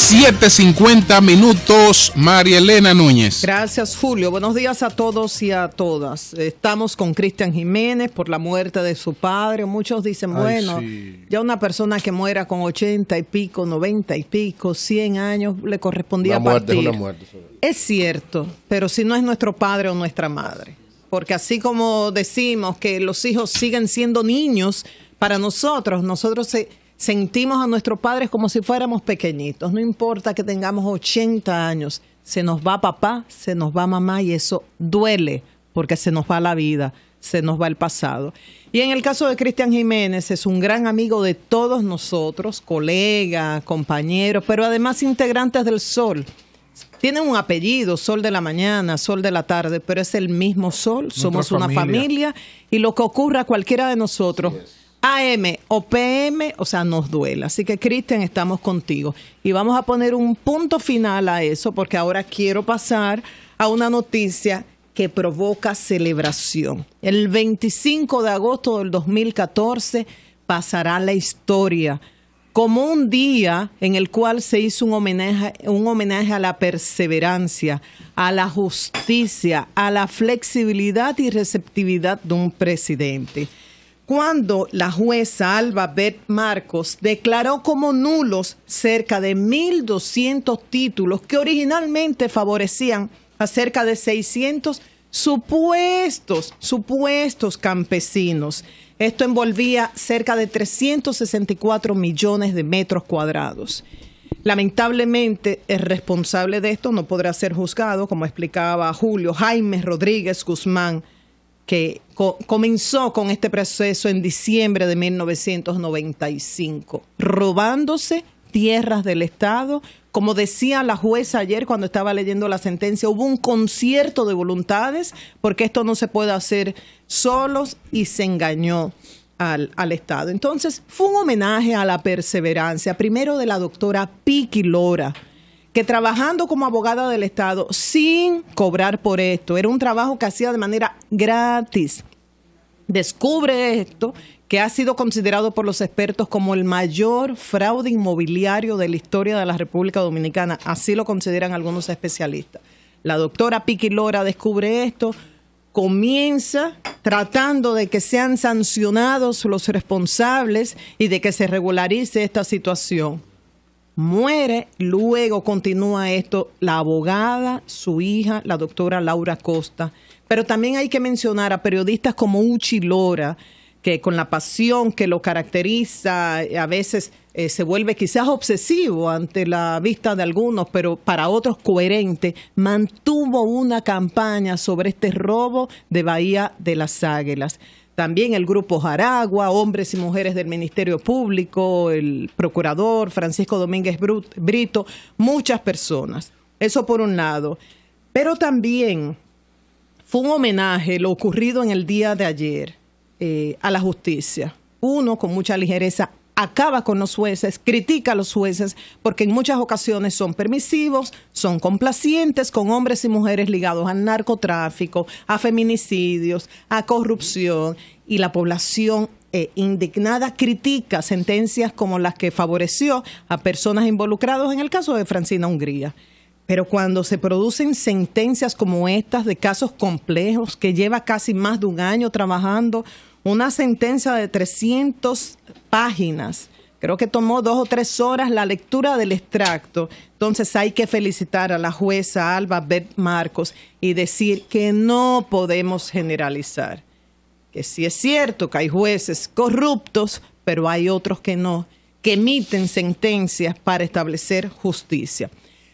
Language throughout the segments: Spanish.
7:50, María Elena Núñez. Gracias, Julio. Buenos días a todos y a todas. Estamos con Cristian Jiménez por la muerte de su padre. Muchos dicen, sí, ya una persona que muera con 80 y pico, 90 y pico, 100 años, le correspondía partir. Es una muerte. Es cierto, pero si no es nuestro padre o nuestra madre. Porque así como decimos que los hijos siguen siendo niños, para nosotros sentimos a nuestros padres como si fuéramos pequeñitos. No importa que tengamos 80 años, se nos va papá, se nos va mamá y eso duele porque se nos va la vida, se nos va el pasado. Y en el caso de Cristian Jiménez, es un gran amigo de todos nosotros, colega, compañero, pero además integrantes del Sol. Tiene un apellido, Sol de la mañana, Sol de la tarde, pero es el mismo Sol, somos una familia y lo que ocurra a cualquiera de nosotros, AM o PM, o sea, nos duele. Así que, Cristian, estamos contigo. Y vamos a poner un punto final a eso, porque ahora quiero pasar a una noticia que provoca celebración. El 25 de agosto del 2014 pasará a la historia como un día en el cual se hizo un homenaje a la perseverancia, a la justicia, a la flexibilidad y receptividad de un presidente. Cuando la jueza Alba Beth Marcos declaró como nulos cerca de 1.200 títulos que originalmente favorecían a cerca de 600 supuestos campesinos. Esto envolvía cerca de 364 millones de metros cuadrados. Lamentablemente, el responsable de esto no podrá ser juzgado, como explicaba Julio, Jaime Rodríguez Guzmán, que comenzó con este proceso en diciembre de 1995, robándose tierras del Estado. Como decía la jueza ayer cuando estaba leyendo la sentencia, hubo un concierto de voluntades, porque esto no se puede hacer solos, y se engañó al Estado. Entonces, fue un homenaje a la perseverancia, primero de la doctora Piqui Lora, que trabajando como abogada del Estado sin cobrar por esto, era un trabajo que hacía de manera gratis. Descubre esto, que ha sido considerado por los expertos como el mayor fraude inmobiliario de la historia de la República Dominicana. Así lo consideran algunos especialistas. La doctora Piqui Lora descubre esto, comienza tratando de que sean sancionados los responsables y de que se regularice esta situación. Muere, luego continúa esto la abogada, su hija, la doctora Laura Costa. Pero también hay que mencionar a periodistas como Uchi Lora, que con la pasión que lo caracteriza, a veces se vuelve quizás obsesivo ante la vista de algunos, pero para otros coherente, mantuvo una campaña sobre este robo de Bahía de las Águilas. También el Grupo Jaragua, hombres y mujeres del Ministerio Público, el procurador Francisco Domínguez Brito, muchas personas. Eso por un lado. Pero también fue un homenaje lo ocurrido en el día de ayer a la justicia. Uno, con mucha ligereza, acaba con los jueces, critica a los jueces porque en muchas ocasiones son permisivos, son complacientes con hombres y mujeres ligados al narcotráfico, a feminicidios, a corrupción, y la población indignada critica sentencias como las que favoreció a personas involucradas en el caso de Francina Hungría. Pero cuando se producen sentencias como estas de casos complejos que lleva casi más de un año trabajando, una sentencia de 300 páginas, creo que tomó 2 o 3 horas la lectura del extracto. Entonces hay que felicitar a la jueza Alba Beth Marcos y decir que no podemos generalizar. Que sí es cierto que hay jueces corruptos, pero hay otros que no, que emiten sentencias para establecer justicia.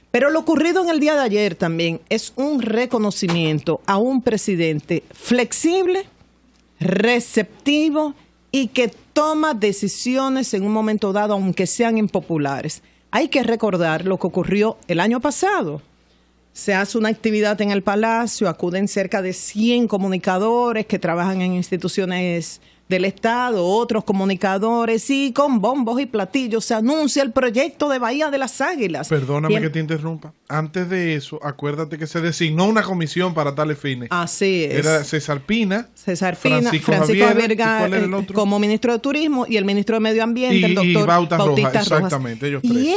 Pero lo ocurrido en el día de ayer también es un reconocimiento a un presidente flexible, receptivo y que toma decisiones en un momento dado, aunque sean impopulares. Hay que recordar lo que ocurrió el año pasado. Se hace una actividad en el Palacio, acuden cerca de 100 comunicadores que trabajan en instituciones del Estado, otros comunicadores, y con bombos y platillos se anuncia el proyecto de Bahía de las Águilas. Perdóname que te interrumpa. Antes de eso, acuérdate que se designó una comisión para tales fines. Así es. Era César Pina, Francisco Javier como ministro de Turismo, y el ministro de Medio Ambiente, el doctor Bautista Rojas. Exactamente, ellos tres. Y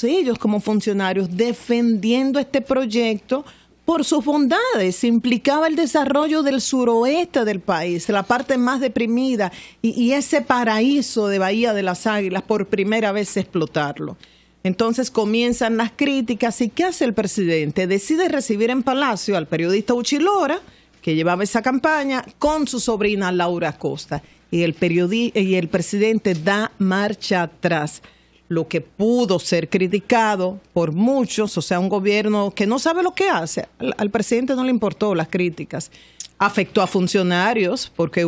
ellos como funcionarios defendiendo este proyecto por sus bondades. Implicaba el desarrollo del suroeste del país, la parte más deprimida, y ese paraíso de Bahía de las Águilas, por primera vez explotarlo. Entonces comienzan las críticas. ¿Y qué hace el presidente? Decide recibir en Palacio al periodista Uchi Lora, que llevaba esa campaña, con su sobrina Laura Acosta. Y el presidente da marcha atrás. Lo que pudo ser criticado por muchos, o sea, un gobierno que no sabe lo que hace. Al presidente no le importó las críticas. Afectó a funcionarios, porque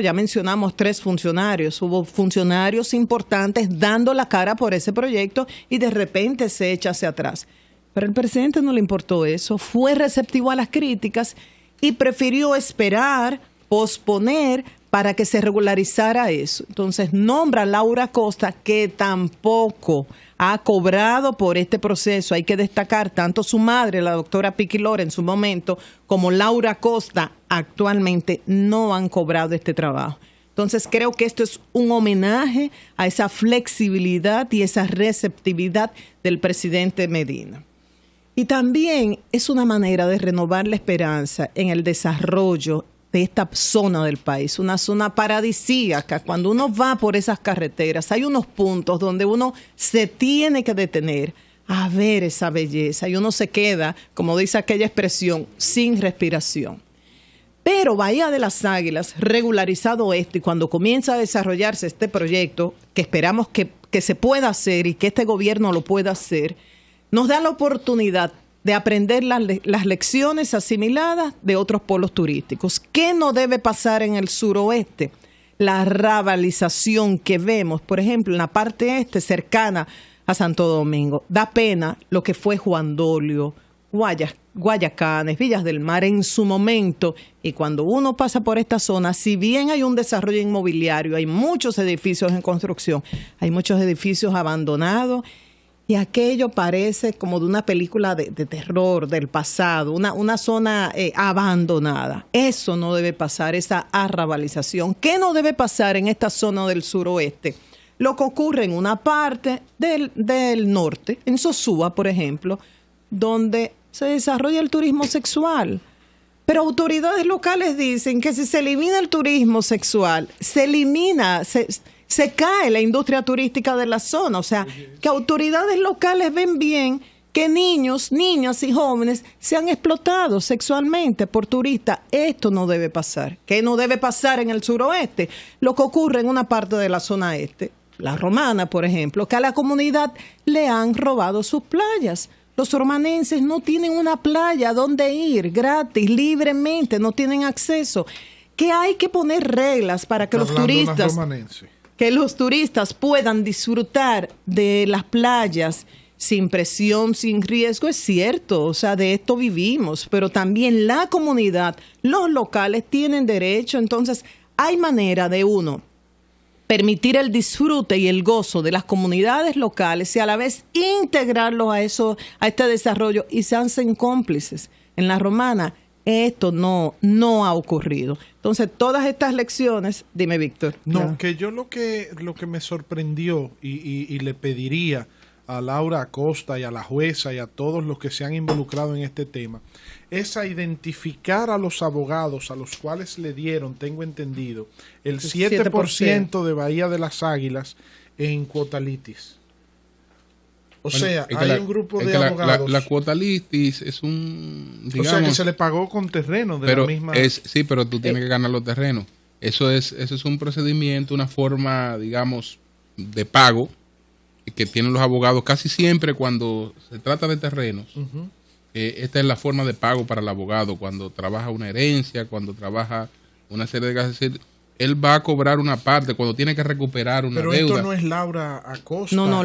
ya mencionamos 3 funcionarios. Hubo funcionarios importantes dando la cara por ese proyecto y de repente se echa hacia atrás. Pero al presidente no le importó eso. Fue receptivo a las críticas y prefirió esperar, posponer, para que se regularizara eso. Entonces nombra a Laura Acosta, que tampoco ha cobrado por este proceso. Hay que destacar, tanto su madre, la doctora Piqui Lora en su momento, como Laura Acosta actualmente no han cobrado este trabajo. Entonces creo que esto es un homenaje a esa flexibilidad y esa receptividad del presidente Medina. Y también es una manera de renovar la esperanza en el desarrollo de esta zona del país, una zona paradisíaca. Cuando uno va por esas carreteras, hay unos puntos donde uno se tiene que detener a ver esa belleza y uno se queda, como dice aquella expresión, sin respiración. Pero Bahía de las Águilas, regularizado esto, y cuando comienza a desarrollarse este proyecto, que esperamos que se pueda hacer y que este gobierno lo pueda hacer, nos da la oportunidad de aprender las lecciones asimiladas de otros polos turísticos. ¿Qué no debe pasar en el suroeste? La rabalización que vemos, por ejemplo, en la parte este, cercana a Santo Domingo. Da pena lo que fue Juan Dolio, Guayacanes, Villas del Mar en su momento. Y cuando uno pasa por esta zona, si bien hay un desarrollo inmobiliario, hay muchos edificios en construcción, hay muchos edificios abandonados, y aquello parece como de una película de terror del pasado, una zona abandonada. Eso no debe pasar, esa arrabalización. ¿Qué no debe pasar en esta zona del suroeste? Lo que ocurre en una parte del norte, en Sosúa, por ejemplo, donde se desarrolla el turismo sexual. Pero autoridades locales dicen que si se elimina el turismo sexual, se cae la industria turística de la zona. O sea, que autoridades locales ven bien que niños, niñas y jóvenes sean explotados sexualmente por turistas. Esto no debe pasar. ¿Qué no debe pasar en el suroeste? Lo que ocurre en una parte de la zona este, la Romana, por ejemplo, que a la comunidad le han robado sus playas. Los romanenses no tienen una playa donde ir gratis, libremente, no tienen acceso. Que hay que poner reglas para que los turistas puedan disfrutar de las playas sin presión, sin riesgo. Es cierto, o sea, de esto vivimos, pero también la comunidad, los locales tienen derecho. Entonces, hay manera de uno permitir el disfrute y el gozo de las comunidades locales y a la vez integrarlos a este desarrollo, y se hacen cómplices. En la Romana esto no ha ocurrido. Entonces, todas estas lecciones, dime, Víctor. No, que yo lo que me sorprendió y le pediría a Laura Acosta y a la jueza y a todos los que se han involucrado en este tema, es a identificar a los abogados a los cuales le dieron, tengo entendido, el 7% de Bahía de las Águilas en cuota litis. O sea, hay un grupo de abogados. La cuota litis es un, digamos, o sea, que se le pagó con terreno de pero la misma. Sí, pero tú tienes que ganar los terrenos. Eso es un procedimiento, una forma, digamos, de pago que tienen los abogados casi siempre cuando se trata de terrenos. Esta es la forma de pago para el abogado cuando trabaja una herencia, cuando trabaja una serie de gastos. él va a cobrar una parte cuando tiene que recuperar una deuda. Pero esto no es Laura Acosta. No.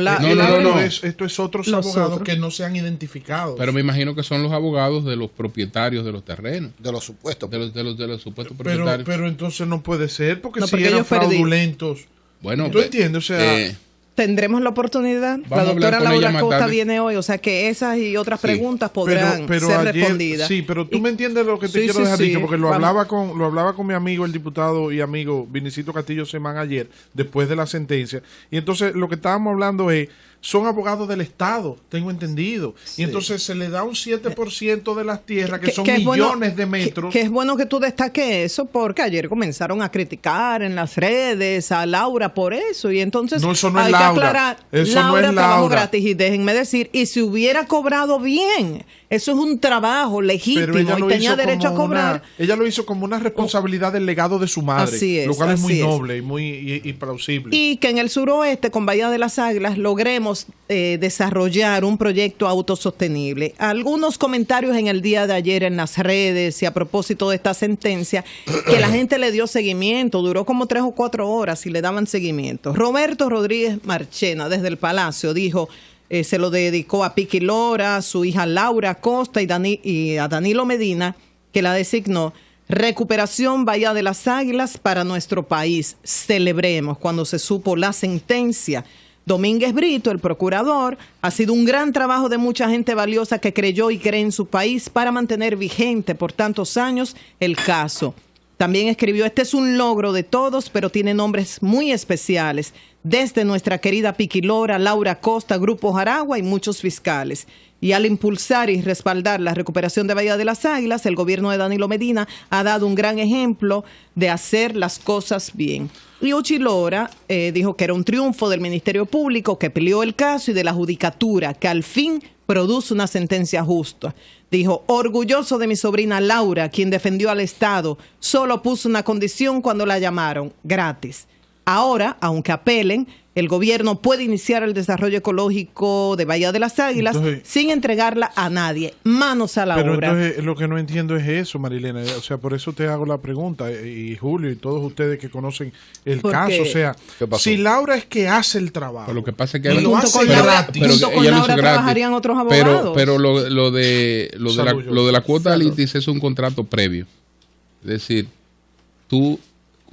Esto es otros abogados que no se han identificado. Pero me imagino que son los abogados de los propietarios de los terrenos. De los supuestos. De los supuestos propietarios. Pero entonces no puede ser, porque No, si porque eran ellos perdí. fraudulentos. Bueno, ¿Tú entiendes? O sea, Tendremos la oportunidad. Vamos La a hablar doctora con Laura ella más Acosta tarde. viene hoy, o sea que esas y otras preguntas podrán pero ser ayer, respondidas. Sí, pero tú me entiendes lo que te Sí, quiero sí, dejar sí. dicho, porque lo Vamos. hablaba con mi amigo, el diputado y amigo Vinicito Castillo Semán ayer, después de la sentencia. Y entonces lo que estábamos hablando es, son abogados del Estado, tengo entendido. Sí. Y entonces se le da un 7% de las tierras, que son millones de metros. Que es bueno que tú destaques eso, porque ayer comenzaron a criticar en las redes a Laura por eso. Y entonces no, eso no hay es que Laura. aclarar, Eso Laura no es trabajó Laura. gratis. Y déjenme decir, y si hubiera cobrado bien, eso es un trabajo legítimo y tenía derecho a cobrar. Ella lo hizo como una responsabilidad del legado de su madre, Así es, lo cual es muy así es. noble y muy y plausible. Y que en el suroeste, con Bahía de las Águilas, logremos desarrollar un proyecto autosostenible. Algunos comentarios en el día de ayer en las redes y a propósito de esta sentencia, que la gente le dio seguimiento, duró como 3 o 4 horas y le daban seguimiento. Roberto Rodríguez Marchena, desde el Palacio, dijo... se lo dedicó a Piqui Lora, su hija Laura Acosta y a Danilo Medina, que la designó. Recuperación Bahía de las Águilas para nuestro país. Celebremos cuando se supo la sentencia. Domínguez Brito, el procurador, ha sido un gran trabajo de mucha gente valiosa que creyó y cree en su país para mantener vigente por tantos años el caso. También escribió, este es un logro de todos, pero tiene nombres muy especiales. Desde nuestra querida Piqui Lora, Laura Costa, Grupo Jaragua y muchos fiscales. Y al impulsar y respaldar la recuperación de Bahía de las Águilas, el gobierno de Danilo Medina ha dado un gran ejemplo de hacer las cosas bien. Y Uchi Lora dijo que era un triunfo del Ministerio Público que peleó el caso y de la Judicatura, que al fin produce una sentencia justa. Dijo, orgulloso de mi sobrina Laura, quien defendió al Estado, solo puso una condición cuando la llamaron, gratis. Ahora, aunque apelen, el gobierno puede iniciar el desarrollo ecológico de Bahía de las Águilas sin entregarla a nadie. Manos a la pero obra. Entonces, lo que no entiendo es eso, Marilena. O sea, por eso te hago la pregunta, y Julio y todos ustedes que conocen el caso. O sea, si Laura es que hace el trabajo. Pero lo que pasa es que y lo hace gratis. Junto con Laura trabajarían otros abogados. Pero lo de la cuota litis es un contrato previo. Es decir, tú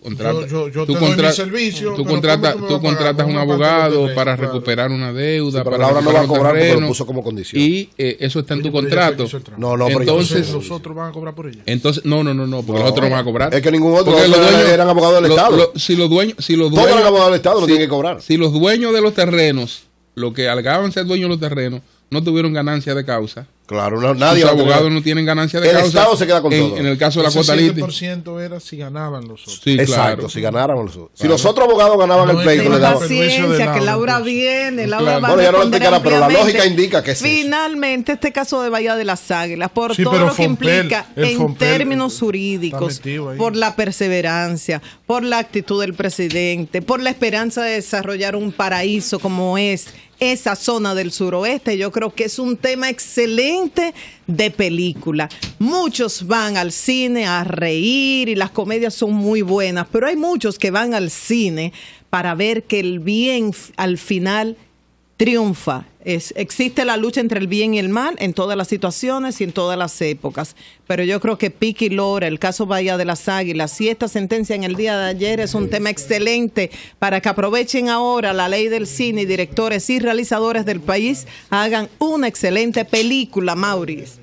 contratas tú contratas un abogado para recuperar una deuda, sí, pero para Laura no va a cobrar porque lo puso como condición. Y eso está en tu contrato. No, entonces los otros van a cobrar por ella. Entonces, no, porque los otros no van a cobrar. Es que ningún otro eran abogados del Estado. Si los dueños todos eran abogados del Estado, no tienen que cobrar. Si los dueños de los terrenos, lo que alegaban ser dueños de los terrenos, no tuvieron ganancia de causa. Claro, nadie. Los abogados no tienen ganancia de causa. El Estado se queda con todo. En el caso de la cuota litis. El 7% era si ganaban los otros. Sí, exacto, claro. si ganaran los otros. Si los otros abogados ganaban el pleito, le daban paciencia, que Laura viene, Laura va a bueno, ya no lo explicará, pero la lógica indica que es finalmente este caso de Bahía de las Águilas, por sí, todo lo que implica en términos jurídicos, por la perseverancia, por la actitud del presidente, por la esperanza de desarrollar un paraíso como es esa zona del suroeste, yo creo que es un tema excelente de película. Muchos van al cine a reír y las comedias son muy buenas, pero hay muchos que van al cine para ver que el bien al final triunfa. Existe la lucha entre el bien y el mal en todas las situaciones y en todas las épocas. Pero yo creo que Piqui Lora, el caso Bahía de las Águilas y esta sentencia en el día de ayer es un tema excelente para que aprovechen ahora la ley del cine y directores y realizadores del país hagan una excelente película, Maurice.